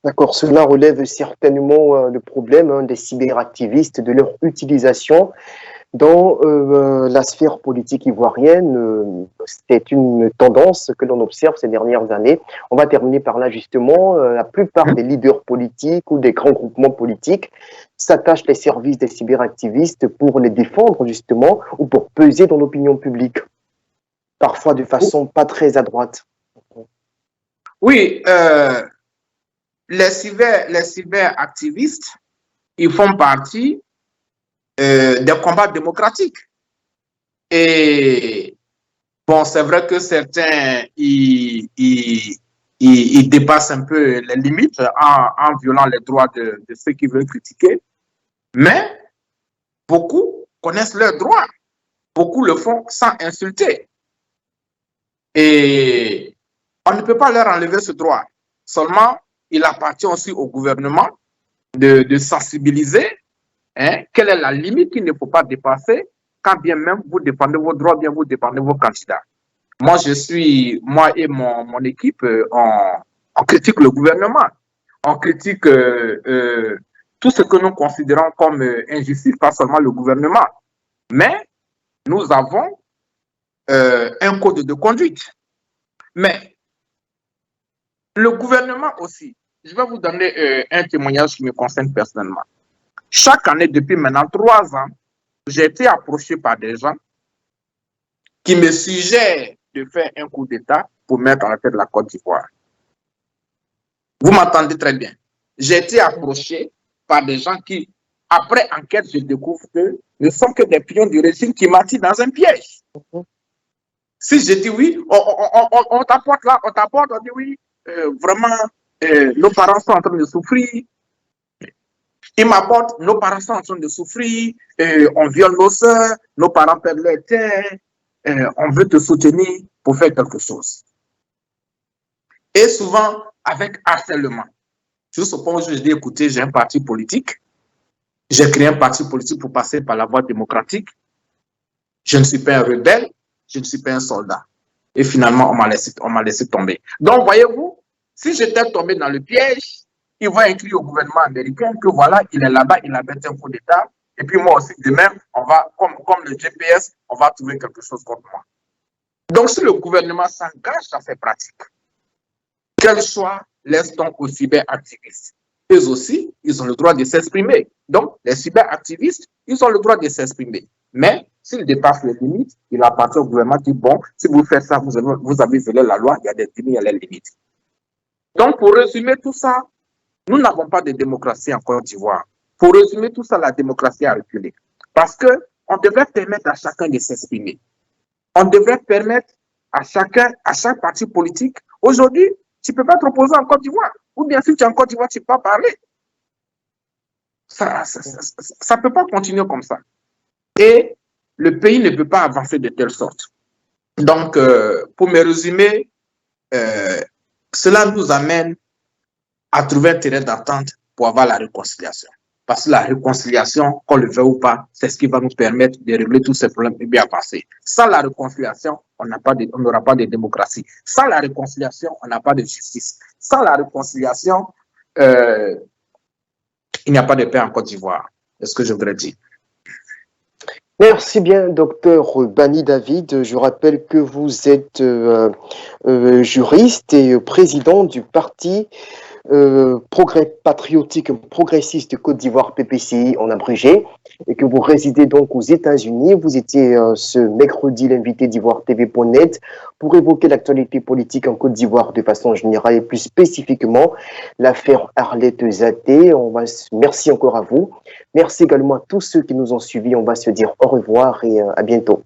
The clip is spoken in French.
D'accord, cela relève certainement le problème des cyberactivistes, de leur utilisation dans la sphère politique ivoirienne. C'est une tendance que l'on observe ces dernières années. On va terminer par là justement. La plupart des leaders politiques ou des grands groupements politiques s'attachent les services des cyberactivistes pour les défendre justement ou pour peser dans l'opinion publique, parfois de façon pas très à droite. Oui, les cyberactivistes, ils font partie des combats démocratiques. Et bon, c'est vrai que certains, ils dépassent un peu les limites en violant les droits de ceux qui veulent critiquer, mais beaucoup connaissent leurs droits. Beaucoup le font sans insulter. Et on ne peut pas leur enlever ce droit. Seulement, il appartient aussi au gouvernement de sensibiliser quelle est la limite qu'il ne faut pas dépasser quand bien même vous défendez vos droits, bien vous défendez vos candidats. Moi et mon équipe, on critique le gouvernement. On critique tout ce que nous considérons comme injustice, pas seulement le gouvernement. Mais nous avons un code de conduite. Mais le gouvernement aussi, je vais vous donner un témoignage qui me concerne personnellement. Chaque année, depuis maintenant 3 ans, j'ai été approché par des gens qui me suggèrent de faire un coup d'État pour mettre à la tête de la Côte d'Ivoire. Vous m'entendez très bien. J'ai été approché par des gens qui, après enquête, je découvre que ne sont que des pions du régime qui m'attirent dans un piège. Si je dis oui, on t'apporte là, on dit oui, vraiment, nos parents sont en train de souffrir. Ils m'apportent, nos parents sont en train de souffrir, on viole nos soeurs, nos parents perdent leur terre, on veut te soutenir pour faire quelque chose. Et souvent, avec harcèlement. Juste au point où je dis, écoutez, j'ai un parti politique, j'ai créé un parti politique pour passer par la voie démocratique, je ne suis pas un rebelle, je ne suis pas un soldat. Et finalement, on m'a laissé tomber. Donc, voyez-vous, si j'étais tombé dans le piège, il va écrire au gouvernement américain que voilà, il est là-bas, il a fait un coup d'État, et puis moi aussi, demain, on va, comme le GPS, on va trouver quelque chose contre moi. Donc, si le gouvernement s'engage dans ces pratiques, quel choix laisse-t-on aux cyberactivistes? Eux aussi, ils ont le droit de s'exprimer. Donc, les cyberactivistes, ils ont le droit de s'exprimer. Mais, s'ils dépassent les limites, il appartient au gouvernement de dire, bon, si vous faites ça, vous avez violé la loi, il y a des limites, il y a les limites. Donc, pour résumer tout ça, nous n'avons pas de démocratie en Côte d'Ivoire. Pour résumer tout ça, la démocratie a reculé. Parce qu'on devrait permettre à chacun de s'exprimer. On devrait permettre à chaque parti politique. Aujourd'hui, tu ne peux pas te reposer en Côte d'Ivoire. Ou bien si tu es en Côte d'Ivoire, tu ne peux pas parler. Ça ne peut pas continuer comme ça. Et le pays ne peut pas avancer de telle sorte. Donc, pour me résumer, cela nous amène à trouver un terrain d'attente pour avoir la réconciliation. Parce que la réconciliation, qu'on le veuille ou pas, c'est ce qui va nous permettre de régler tous ces problèmes et bien passer. Sans la réconciliation, on n'aura pas de démocratie. Sans la réconciliation, on n'a pas de justice. Sans la réconciliation, il n'y a pas de paix en Côte d'Ivoire. C'est ce que je voudrais dire. Merci bien, docteur Bani David. Je rappelle que vous êtes juriste et président du parti Progrès patriotique progressiste Côte d'Ivoire PPCI en abrégé et que vous résidez donc aux États-Unis. Vous étiez ce mercredi l'invité d'Ivoire TV.net pour évoquer l'actualité politique en Côte d'Ivoire de façon générale et plus spécifiquement l'affaire Arlette Zaté. Merci encore à vous. Merci également à tous ceux qui nous ont suivis. On va se dire au revoir et à bientôt.